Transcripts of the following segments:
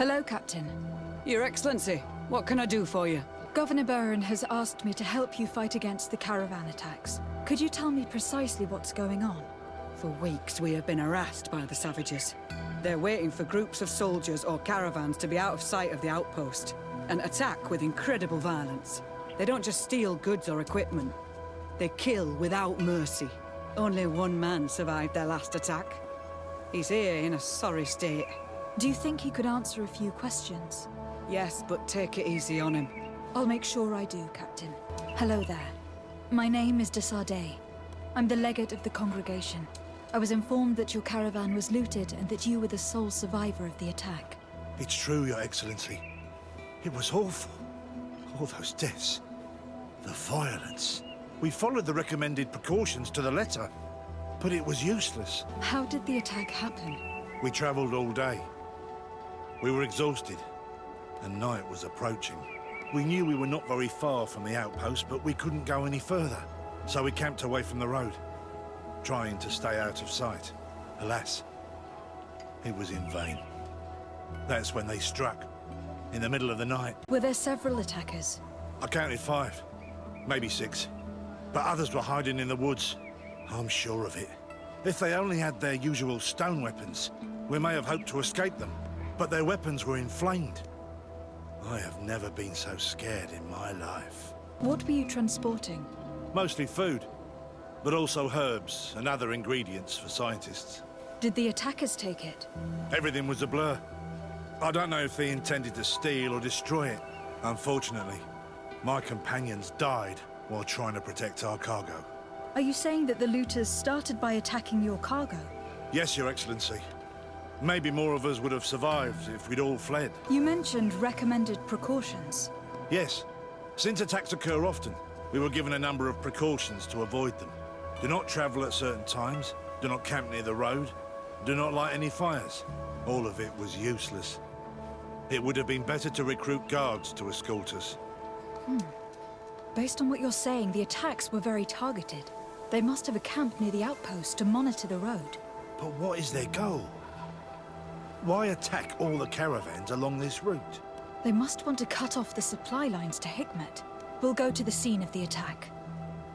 Hello, Captain. Your Excellency, what can I do for you? Governor Baron has asked me to help you fight against the caravan attacks. Could you tell me precisely what's going on? For weeks we have been harassed by the savages. They're waiting for groups of soldiers or caravans to be out of sight of the outpost and attack with incredible violence. They don't just steal goods or equipment. They kill without mercy. Only one man survived their last attack. He's here in a sorry state. Do you think he could answer a few questions? Yes, but take it easy on him. I'll make sure I do, Captain. Hello there. My name is de Sardet. I'm the legate of the congregation. I was informed that your caravan was looted and that you were the sole survivor of the attack. It's true, Your Excellency. It was awful. All those deaths. The violence. We followed the recommended precautions to the letter, but it was useless. How did the attack happen? We traveled all day. We were exhausted, and night was approaching. We knew we were not very far from the outpost, but we couldn't go any further. So we camped away from the road, trying to stay out of sight. Alas, it was in vain. That's when they struck, in the middle of the night. Were there several attackers? I counted 5, maybe 6. But others were hiding in the woods. I'm sure of it. If they only had their usual stone weapons, we may have hoped to escape them. But their weapons were inflamed. I have never been so scared in my life. What were you transporting? Mostly food, but also herbs and other ingredients for scientists. Did the attackers take it? Everything was a blur. I don't know if they intended to steal or destroy it. Unfortunately, my companions died while trying to protect our cargo. Are you saying that the looters started by attacking your cargo? Yes, Your Excellency. Maybe more of us would have survived if we'd all fled. You mentioned recommended precautions. Yes. Since attacks occur often, we were given a number of precautions to avoid them. Do not travel at certain times, do not camp near the road, do not light any fires. All of it was useless. It would have been better to recruit guards to escort us. Based on what you're saying, the attacks were very targeted. They must have a camp near the outpost to monitor the road. But what is their goal? Why attack all the caravans along this route? They must want to cut off the supply lines to Hikmet. We'll go to the scene of the attack.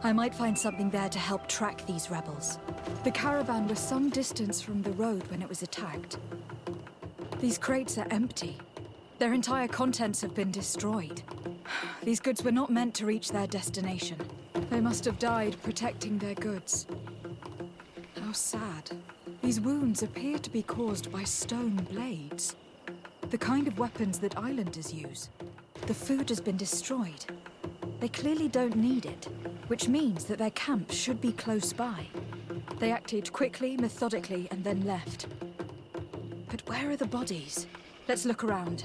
I might find something there to help track these rebels. The caravan was some distance from the road when it was attacked. These crates are empty. Their entire contents have been destroyed. These goods were not meant to reach their destination. They must have died protecting their goods. How sad. These wounds appear to be caused by stone blades. The kind of weapons that islanders use. The food has been destroyed. They clearly don't need it, which means that their camp should be close by. They acted quickly, methodically, and then left. But where are the bodies? Let's look around.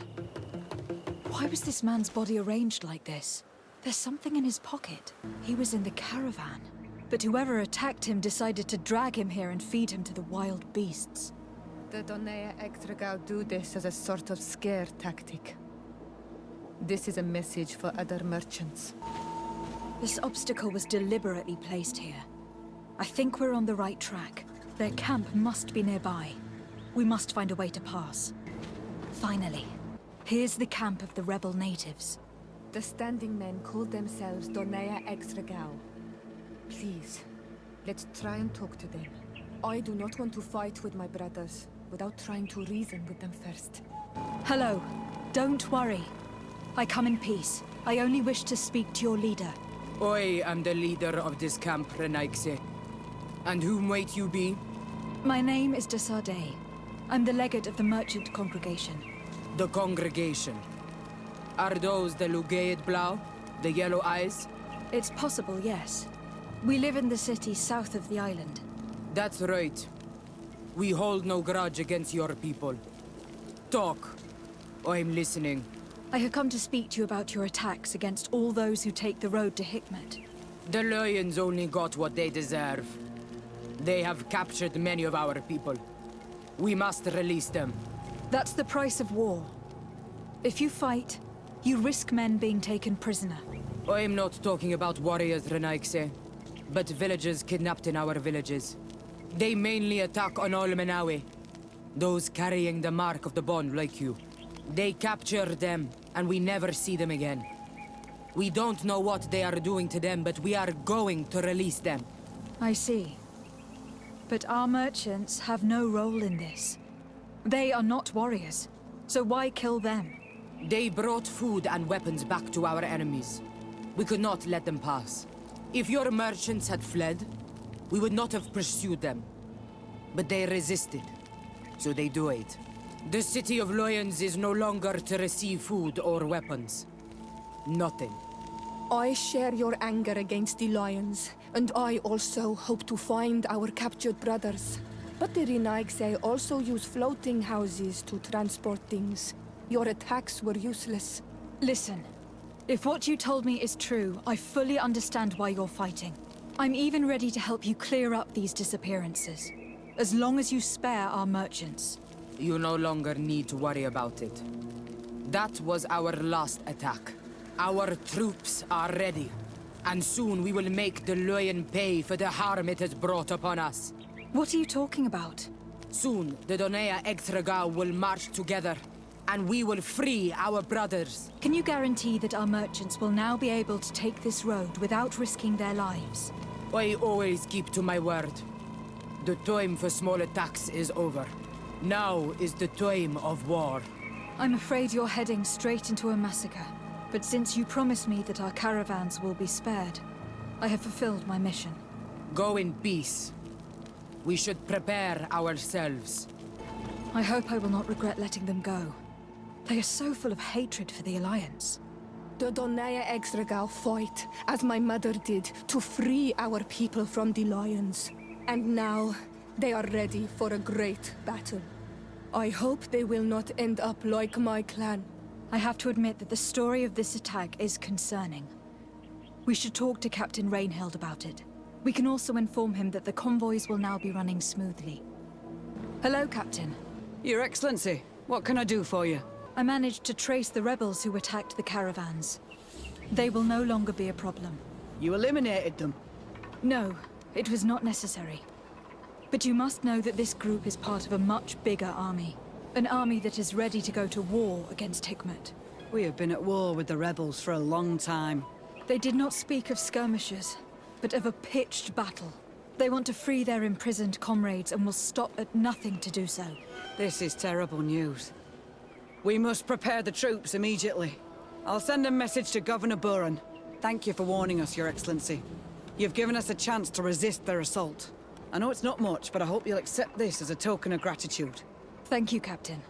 Why was this man's body arranged like this? There's something in his pocket. He was in the caravan. But whoever attacked him decided to drag him here and feed him to the wild beasts. The Doneia egsregaw do this as a sort of scare tactic. This is a message for other merchants. This obstacle was deliberately placed here. I think we're on the right track. Their camp must be nearby. We must find a way to pass. Finally, here's the camp of the rebel natives. The standing men call themselves Doneia egsregaw. Please, let's try and talk to them. I do not want to fight with my brothers without trying to reason with them first. Hello. Don't worry. I come in peace. I only wish to speak to your leader. I am the leader of this camp, Renaikse. And whom might you be? My name is de Sardet. I'm the legate of the merchant congregation. The congregation. Are those the Lugaid Blau? The yellow eyes? It's possible, yes. We live in the city south of the island. That's right. We hold no grudge against your people. Talk. I'm listening. I have come to speak to you about your attacks against all those who take the road to Hikmet. The Lions only got what they deserve. They have captured many of our people. We must release them. That's the price of war. If you fight, you risk men being taken prisoner. I'm not talking about warriors, Renaikse, but villagers kidnapped in our villages. They mainly attack on all Menawe, those carrying the mark of the bond like you. They capture them, and we never see them again. We don't know what they are doing to them, but we are going to release them. I see. But our merchants have no role in this. They are not warriors, so why kill them? They brought food and weapons back to our enemies. We could not let them pass. If your merchants had fled, we would not have pursued them. But they resisted, so they died. The city of Lions is no longer to receive food or weapons. Nothing. I share your anger against the Lions, and I also hope to find our captured brothers. But the Renaigse also use floating houses to transport things. Your attacks were useless. Listen, if what you told me is true, I fully understand why you're fighting. I'm even ready to help you clear up these disappearances, as long as you spare our merchants. You no longer need to worry about it. That was our last attack. Our troops are ready, and soon we will make the Lion pay for the harm it has brought upon us. What are you talking about? Soon, the Doneia egsregaw will march together, and we will free our brothers. Can you guarantee that our merchants will now be able to take this road without risking their lives? I always keep to my word. The time for small attacks is over. Now is the time of war. I'm afraid you're heading straight into a massacre. But since you promised me that our caravans will be spared, I have fulfilled my mission. Go in peace. We should prepare ourselves. I hope I will not regret letting them go. They are so full of hatred for the Alliance. The Doneia egsregaw fight, as my mother did, to free our people from the Lions. And now, they are ready for a great battle. I hope they will not end up like my clan. I have to admit that the story of this attack is concerning. We should talk to Captain Rainhild about it. We can also inform him that the convoys will now be running smoothly. Hello, Captain. Your Excellency, what can I do for you? I managed to trace the rebels who attacked the caravans. They will no longer be a problem. You eliminated them. No, it was not necessary. But you must know that this group is part of a much bigger army. An army that is ready to go to war against Hikmet. We have been at war with the rebels for a long time. They did not speak of skirmishes, but of a pitched battle. They want to free their imprisoned comrades and will stop at nothing to do so. This is terrible news. We must prepare the troops immediately. I'll send a message to Governor Buran. Thank you for warning us, Your Excellency. You've given us a chance to resist their assault. I know it's not much, but I hope you'll accept this as a token of gratitude. Thank you, Captain.